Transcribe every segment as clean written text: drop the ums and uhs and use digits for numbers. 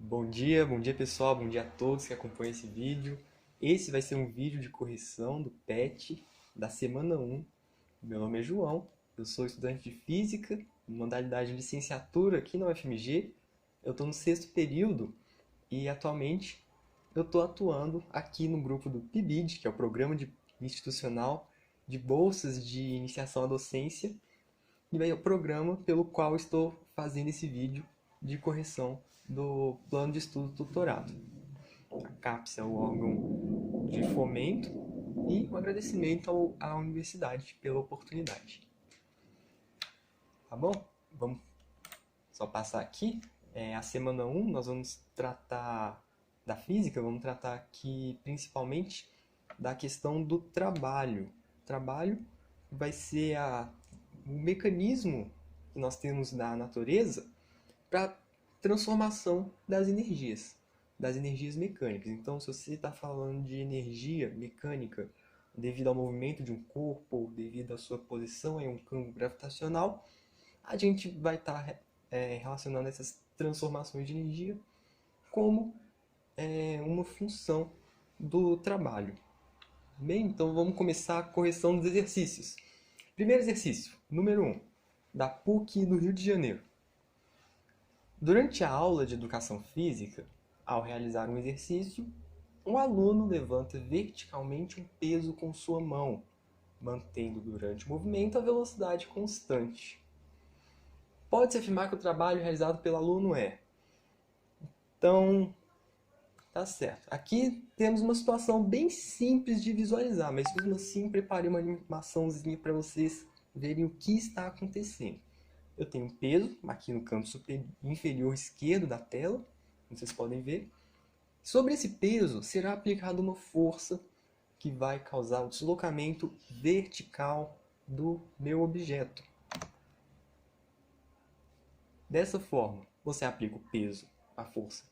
Bom dia pessoal, bom dia a todos que acompanham esse vídeo. Esse vai ser um vídeo de correção do PET da semana 1. Meu nome é João, eu sou estudante de Física, modalidade de licenciatura aqui na UFMG. Eu estou no sexto período e atualmente eu estou atuando aqui no grupo do PIBID, que é o Programa Institucional de Bolsas de Iniciação à Docência, e é o programa pelo qual estou fazendo esse vídeo de correção do plano de estudo do doutorado. A CAPES é o órgão de fomento e um agradecimento à universidade pela oportunidade. Tá bom? Vamos só passar aqui. A semana 1 nós vamos tratar da física, vamos tratar aqui principalmente da questão do trabalho. O trabalho vai ser o mecanismo que nós temos na natureza para transformação das energias mecânicas. Então, se você está falando de energia mecânica devido ao movimento de um corpo ou devido à sua posição em um campo gravitacional, a gente vai estar relacionando essas transformações de energia como uma função do trabalho. Bem, então vamos começar a correção dos exercícios. Primeiro exercício, número 1, da PUC do Rio de Janeiro. Durante a aula de Educação Física, ao realizar um exercício, um aluno levanta verticalmente um peso com sua mão, mantendo durante o movimento a velocidade constante. Pode-se afirmar que o trabalho realizado pelo aluno é... Então, tá certo. Aqui temos uma situação bem simples de visualizar, mas mesmo assim preparei uma animaçãozinha para vocês verem o que está acontecendo. Eu tenho um peso aqui no canto inferior esquerdo da tela, como vocês podem ver. Sobre esse peso será aplicada uma força que vai causar o deslocamento vertical do meu objeto. Dessa forma, você aplica o peso, a força,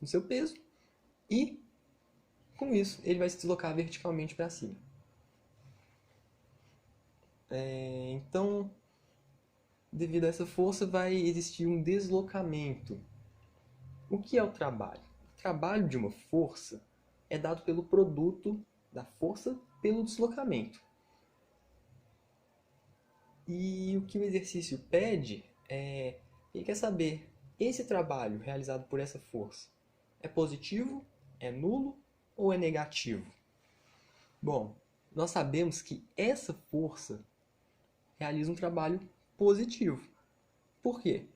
no seu peso e, com isso, ele vai se deslocar verticalmente para cima. Então, devido a essa força, vai existir um deslocamento. O que é o trabalho? O trabalho de uma força é dado pelo produto da força pelo deslocamento. E o que o exercício pede ele quer saber, esse trabalho realizado por essa força é positivo, é nulo ou é negativo? Bom, nós sabemos que essa força realiza um trabalho positivo. Por quê?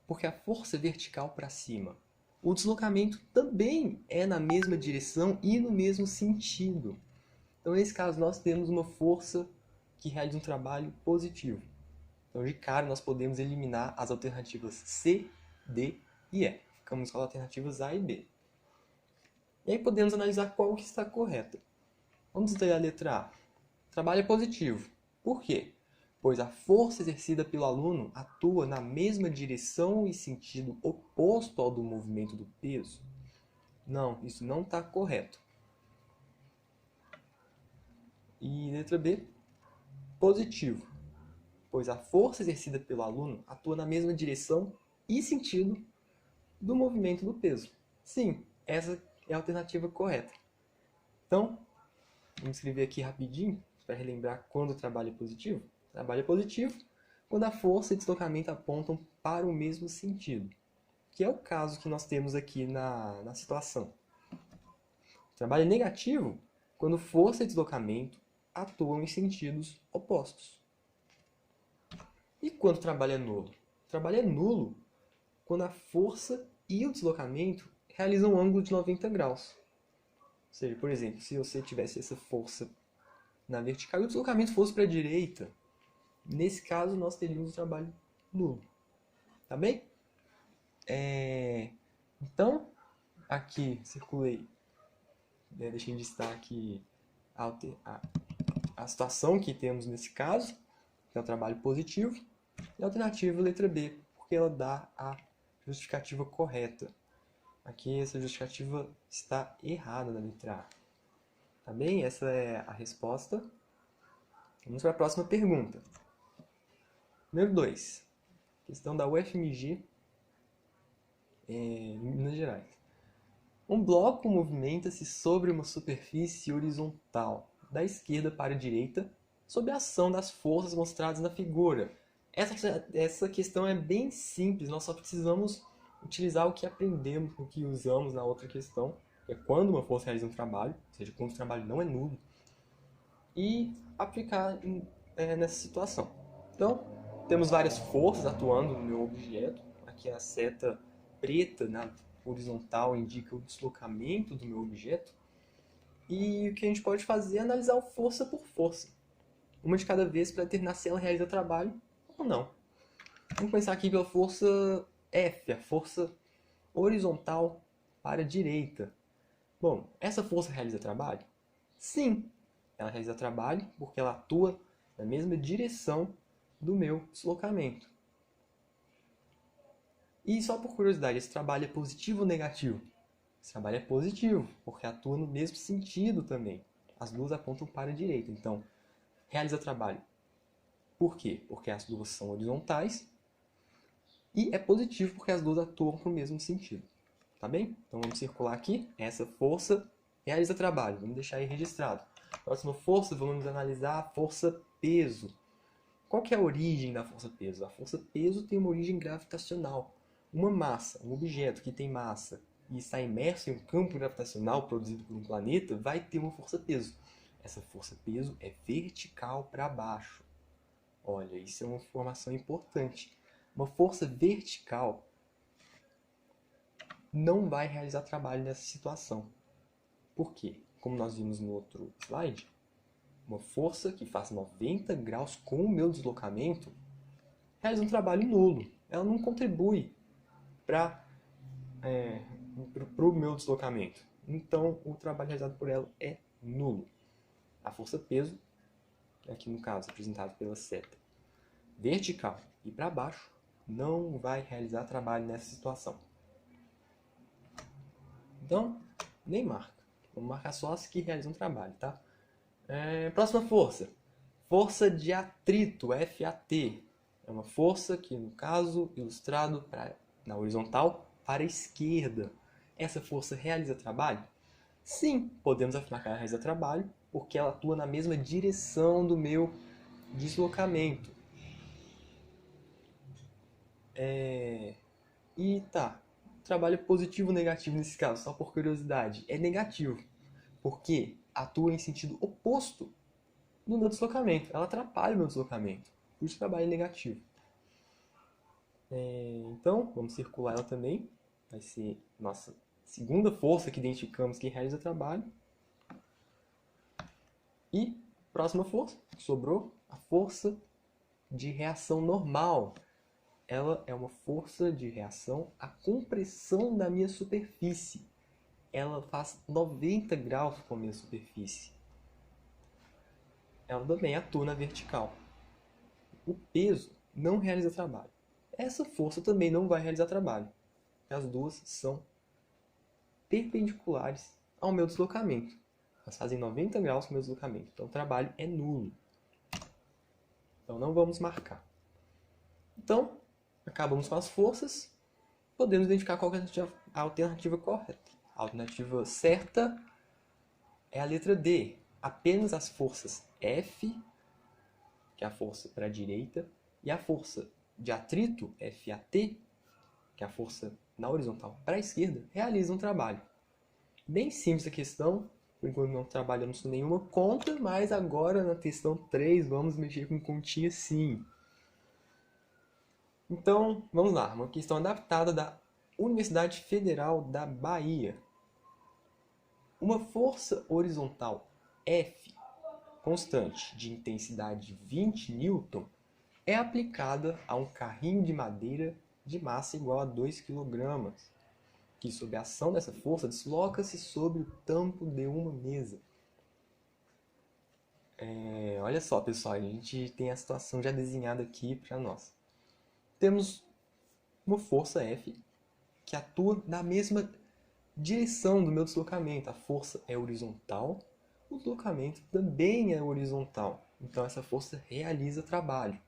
Porque a força é vertical para cima. O deslocamento também é na mesma direção e no mesmo sentido. Então, nesse caso, nós temos uma força que realiza um trabalho positivo. Então, de cara, nós podemos eliminar as alternativas C, D e E. Ficamos com as alternativas A e B. E aí podemos analisar qual que está correta. Vamos ler a letra A. O trabalho é positivo. Por quê? Pois a força exercida pelo aluno atua na mesma direção e sentido oposto ao do movimento do peso. Não, isso não está correto. E letra B, positivo, pois a força exercida pelo aluno atua na mesma direção e sentido do movimento do peso. Sim, essa é a alternativa correta. Então, vamos escrever aqui rapidinho para relembrar quando o trabalho é positivo. O trabalho é positivo quando a força e deslocamento apontam para o mesmo sentido, que é o caso que nós temos aqui na situação. O trabalho é negativo quando força e deslocamento atuam em sentidos opostos. E quando o trabalho é nulo? O trabalho é nulo quando a força e o deslocamento realizam um ângulo de 90 graus. Ou seja, por exemplo, se você tivesse essa força na vertical e o deslocamento fosse para a direita, nesse caso nós teríamos um trabalho nulo. Tá bem? Então, aqui circulei, deixei em destaque a situação que temos nesse caso, que é o trabalho positivo, e a alternativa letra B, porque ela dá a justificativa correta. Aqui essa justificativa está errada na letra A. Tá bem? Essa é a resposta. Vamos para a próxima pergunta. Número 2. Questão da UFMG em Minas Gerais. Um bloco movimenta-se sobre uma superfície horizontal, da esquerda para a direita, sob a ação das forças mostradas na figura. Essa questão é bem simples, nós só precisamos utilizar o que aprendemos, o que usamos na outra questão, que é quando uma força realiza um trabalho, ou seja, quando o trabalho não é nulo, e aplicar nessa situação. Então, temos várias forças atuando no meu objeto. Aqui a seta preta na horizontal indica o deslocamento do meu objeto. E o que a gente pode fazer é analisar força por força. Uma de cada vez para determinar se ela realiza trabalho ou não. Vamos começar aqui pela força F, a força horizontal para a direita. Bom, essa força realiza trabalho? Sim, ela realiza trabalho porque ela atua na mesma direção do meu deslocamento. E só por curiosidade, esse trabalho é positivo ou negativo? Esse trabalho é positivo, porque atua no mesmo sentido também. As duas apontam para a direita. Então, realiza trabalho. Por quê? Porque as duas são horizontais. E é positivo porque as duas atuam para o mesmo sentido. Tá bem? Então vamos circular aqui. Essa força realiza trabalho. Vamos deixar aí registrado. Próxima força, vamos analisar a força peso. Qual que é a origem da força peso? A força peso tem uma origem gravitacional. Uma massa, um objeto que tem massa e está imerso em um campo gravitacional produzido por um planeta, vai ter uma força peso. Essa força peso é vertical para baixo. Olha, isso é uma informação importante. Uma força vertical não vai realizar trabalho nessa situação. Por quê? Como nós vimos no outro slide, uma força que faz 90 graus com o meu deslocamento realiza um trabalho nulo. Ela não contribui para o meu deslocamento. Então, o trabalho realizado por ela é nulo. A força-peso, aqui no caso representado pela seta vertical e para baixo, não vai realizar trabalho nessa situação. Então, nem marca. Vamos marcar só as que realizam trabalho, tá? Próxima força. Força de atrito, FAT. É uma força que, no caso, ilustrado na horizontal para a esquerda. Essa força realiza trabalho? Sim, podemos afirmar que ela realiza trabalho, porque ela atua na mesma direção do meu deslocamento. E tá, trabalho positivo ou negativo nesse caso, só por curiosidade. É negativo, porque atua em sentido oposto no meu deslocamento. Ela atrapalha o meu deslocamento. Por isso trabalho é negativo. Então, vamos circular ela também. Vai ser nossa segunda força que identificamos que realiza trabalho. E próxima força, que sobrou, a força de reação normal. Ela é uma força de reação à compressão da minha superfície. Ela faz 90 graus com a minha superfície. Ela também atua na vertical. O peso não realiza trabalho. Essa força também não vai realizar trabalho. As duas são perpendiculares ao meu deslocamento. Elas fazem 90 graus com o meu deslocamento. Então o trabalho é nulo. Então não vamos marcar. Então, acabamos com as forças. Podemos identificar qual é a alternativa correta. A alternativa certa é a letra D. Apenas as forças F, que é a força para a direita, e a força de atrito, FAT, que é a força na horizontal para a esquerda, realizam o trabalho. Bem simples a questão, por enquanto não trabalhamos com nenhuma conta, mas agora na questão 3 vamos mexer com continha sim. Então, vamos lá, uma questão adaptada da Universidade Federal da Bahia. Uma força horizontal F, constante de intensidade 20 N, é aplicada a um carrinho de madeira de massa igual a 2 kg, que sob a ação dessa força desloca-se sobre o tampo de uma mesa. Olha só, pessoal, a gente tem a situação já desenhada aqui para nós. Temos uma força F que atua na mesma direção do meu deslocamento. A força é horizontal, o deslocamento também é horizontal. Então essa força realiza trabalho.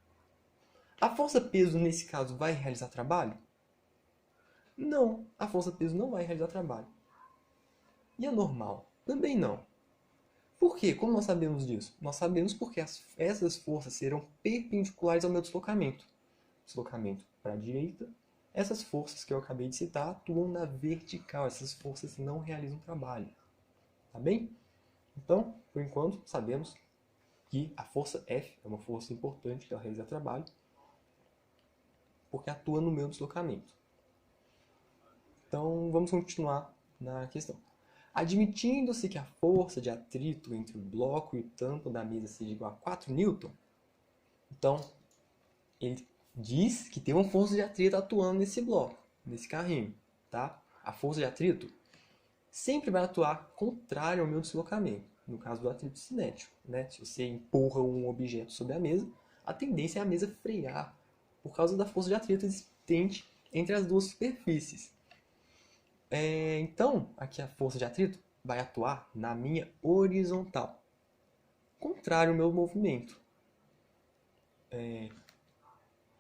A força-peso, nesse caso, vai realizar trabalho? Não, a força-peso não vai realizar trabalho. E a normal? Também não. Por quê? Como nós sabemos disso? Nós sabemos porque essas forças serão perpendiculares ao meu deslocamento. Deslocamento para a direita. Essas forças que eu acabei de citar atuam na vertical. Essas forças não realizam trabalho. Tá bem? Então, por enquanto, sabemos que a força F é uma força importante que ela realiza trabalho porque atua no meu deslocamento. Então, vamos continuar na questão. Admitindo-se que a força de atrito entre o bloco e o tampo da mesa seja igual a 4 newton, então ele diz que tem uma força de atrito atuando nesse bloco, nesse carrinho, tá? A força de atrito sempre vai atuar contrário ao meu deslocamento, no caso do atrito cinético, né? Se você empurra um objeto sobre a mesa, a tendência é a mesa frear por causa da força de atrito existente entre as duas superfícies. Então, aqui a força de atrito vai atuar na minha horizontal, contrário ao meu movimento.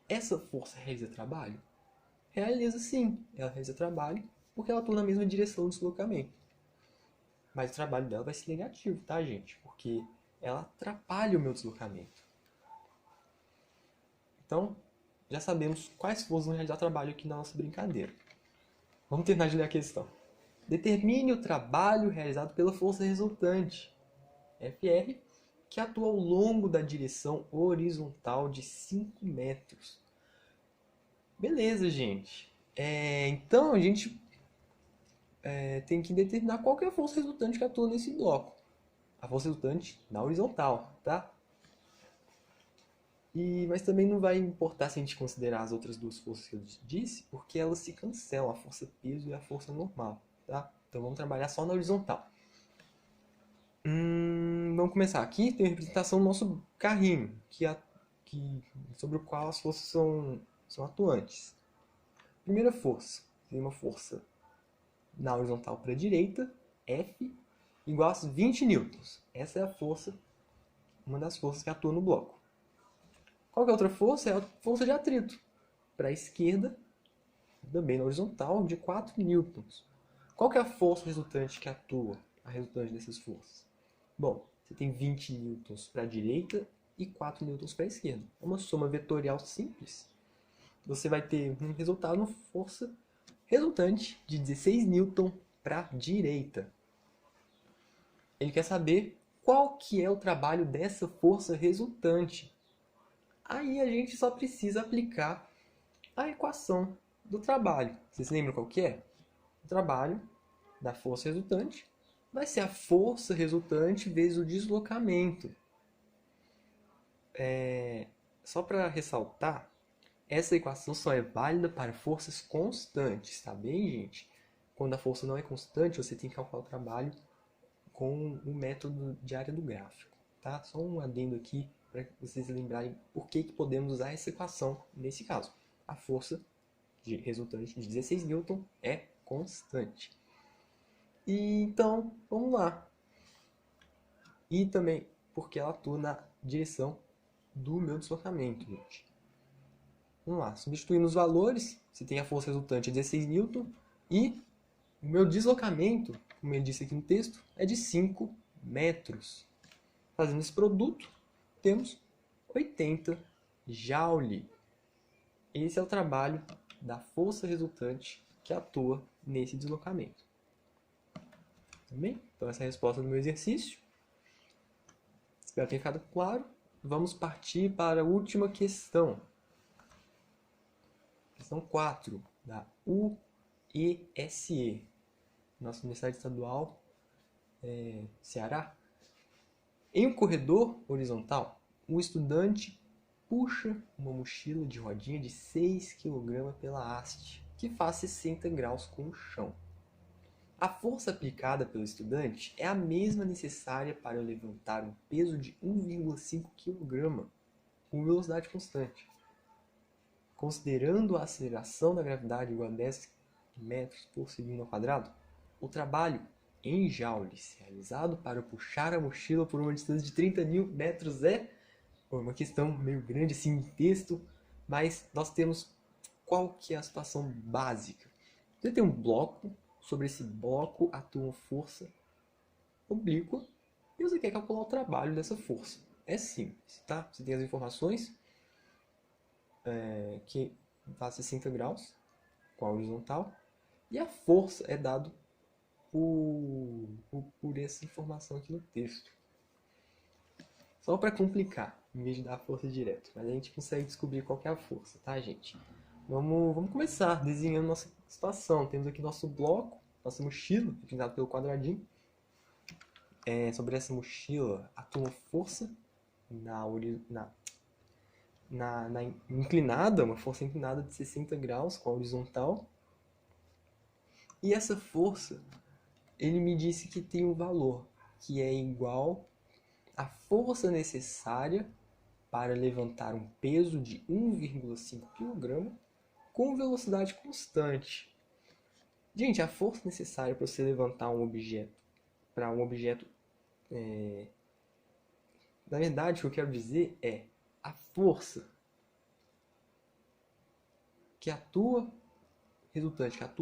Essa força realiza trabalho? Realiza sim, ela realiza trabalho porque ela atua na mesma direção do deslocamento. Mas o trabalho dela vai ser negativo, tá, gente? Porque ela atrapalha o meu deslocamento. Então, já sabemos quais forças vão realizar trabalho aqui na nossa brincadeira. Vamos terminar de ler a questão. Determine o trabalho realizado pela força resultante, FR, que atua ao longo da direção horizontal de 5 metros. Beleza, gente. Então, a gente tem que determinar qual que é a força resultante que atua nesse bloco. A força resultante na horizontal, tá? Mas também não vai importar se a gente considerar as outras duas forças que eu disse, porque elas se cancelam, a força peso e a força normal, tá? Então vamos trabalhar só na horizontal. Vamos começar. Aqui tem a representação do nosso carrinho, sobre o qual as forças são atuantes. Primeira força, tem uma força na horizontal para a direita, F, igual a 20 newtons. Essa é a força, uma das forças que atua no bloco. Qual que é a outra força? É a força de atrito. Para a esquerda, também na horizontal, de 4 newtons. Qual que é a força resultante que atua, a resultante dessas forças? Bom, você tem 20 newtons para a direita e 4 newtons para a esquerda. É uma soma vetorial simples. Você vai ter um resultado, uma força resultante de 16 newton para a direita. Ele quer saber qual que é o trabalho dessa força resultante. Aí a gente só precisa aplicar a equação do trabalho. Vocês lembram qual que é? O trabalho da força resultante vai ser a força resultante vezes o deslocamento. Só para ressaltar, essa equação só é válida para forças constantes, tá bem, gente? Quando a força não é constante, você tem que calcular o trabalho com o método de área do gráfico, tá? Só um adendo aqui para vocês lembrarem por que podemos usar essa equação nesse caso. A força resultante de 16 newton é constante. Então, vamos lá. E também porque ela atua na direção do meu deslocamento, gente. Vamos lá, substituindo os valores, você tem a força resultante de 16 newton e o meu deslocamento, como ele disse aqui no texto, é de 5 metros. Fazendo esse produto, temos 80 joule. Esse é o trabalho da força resultante que atua nesse deslocamento. Tá bem? Então essa é a resposta do meu exercício. Espero que tenha ficado claro. Vamos partir para a última questão. Questão 4, da UESE, nossa Universidade Estadual Ceará. Em um corredor horizontal, o estudante puxa uma mochila de rodinha de 6 kg pela haste, que faz 60 graus com o chão. A força aplicada pelo estudante é a mesma necessária para levantar um peso de 1,5 kg com velocidade constante. Considerando a aceleração da gravidade igual a 10 metros por segundo ao quadrado, o trabalho em joules realizado para puxar a mochila por uma distância de 30 mil metros é uma questão meio grande assim em texto, mas nós temos qual que é a situação básica. Você tem um bloco sobre esse bloco atua uma força oblíqua e você quer calcular o trabalho dessa força. É simples, tá? Você tem as informações que dá 60 graus com a horizontal e a força é dado por essa informação aqui no texto. Só para complicar, em vez de dar a força direto. Mas a gente consegue descobrir qual que é a força, tá, gente? Vamos começar desenhando nossa situação. Temos aqui nosso bloco, nossa mochila, representado pelo quadradinho. Sobre essa mochila atua uma força inclinada, uma força inclinada de 60 graus com a horizontal. E essa força, ele me disse que tem um valor que é igual à força necessária para levantar um peso de 1,5 kg com velocidade constante. Gente, a força necessária para você levantar um objeto, na verdade, o que eu quero dizer é a força que atua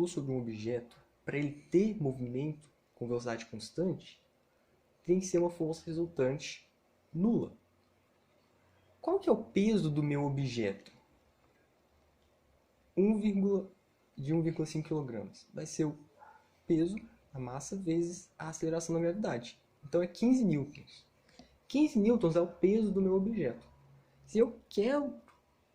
sobre um objeto, para ele ter movimento com velocidade constante, tem que ser uma força resultante nula. Qual que é o peso do meu objeto? De 1,5 kg. Vai ser o peso, a massa, vezes a aceleração da gravidade. Então é 15 newtons. 15 newtons é o peso do meu objeto. Se eu quero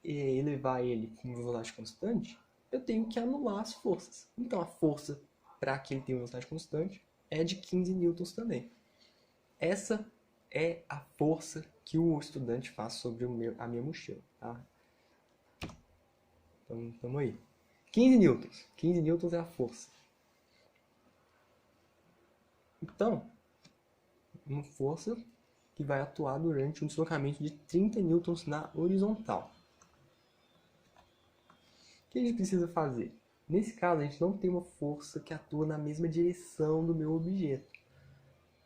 elevar ele com velocidade constante, eu tenho que anular as forças. Então a força para que ele tenha velocidade constante é de 15 newtons também. Essa é a força que o estudante faz sobre a minha mochila. Tá? Então, estamos aí. 15 newtons. 15 newtons é a força. Então, uma força que vai atuar durante um deslocamento de 30 newtons na horizontal. O que a gente precisa fazer? Nesse caso, a gente não tem uma força que atua na mesma direção do meu objeto.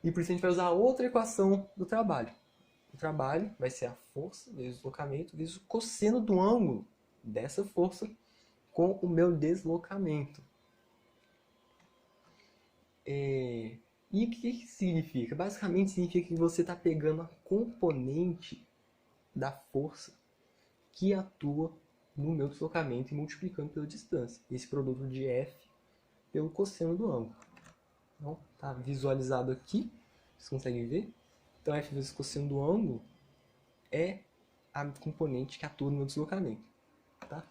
E por isso a gente vai usar outra equação do trabalho. O trabalho vai ser a força vezes o deslocamento vezes o cosseno do ângulo dessa força com o meu deslocamento. E o que significa? Basicamente significa que você está pegando a componente da força que atua no meu deslocamento e multiplicando pela distância. Esse produto de F pelo cosseno do ângulo. Então, está visualizado aqui. Vocês conseguem ver? Então, F vezes cosseno do ângulo é a componente que atua no meu deslocamento. Tá?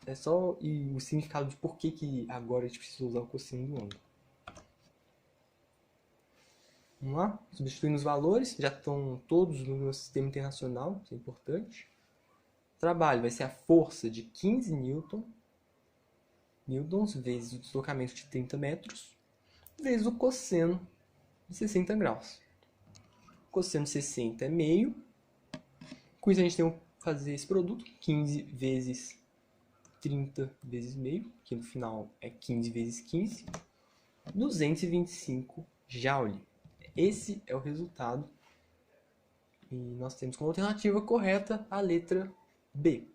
É só o significado de por que agora a gente precisa usar o cosseno do ângulo. Vamos lá? Substituindo os valores, já estão todos no meu sistema internacional, isso é importante. O trabalho vai ser a força de 15 newtons vezes o deslocamento de 30 metros, vezes o cosseno de 60 graus. O cosseno de 60 é meio. Com isso a gente tem que fazer esse produto, 15 vezes 30 vezes meio, que no final é 15 vezes 15, 225 joule. Esse é o resultado. E nós temos como alternativa correta a letra B.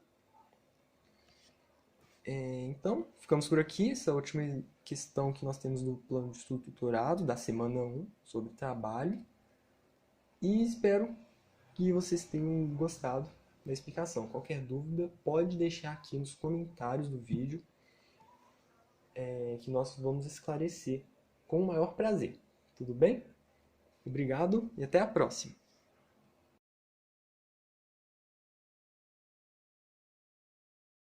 Então, ficamos por aqui. Essa é a última questão que nós temos no plano de estudo tutorado da semana 1 sobre trabalho. E espero que vocês tenham gostado da explicação. Qualquer dúvida, pode deixar aqui nos comentários do vídeo, que nós vamos esclarecer com o maior prazer. Tudo bem? Obrigado e até a próxima!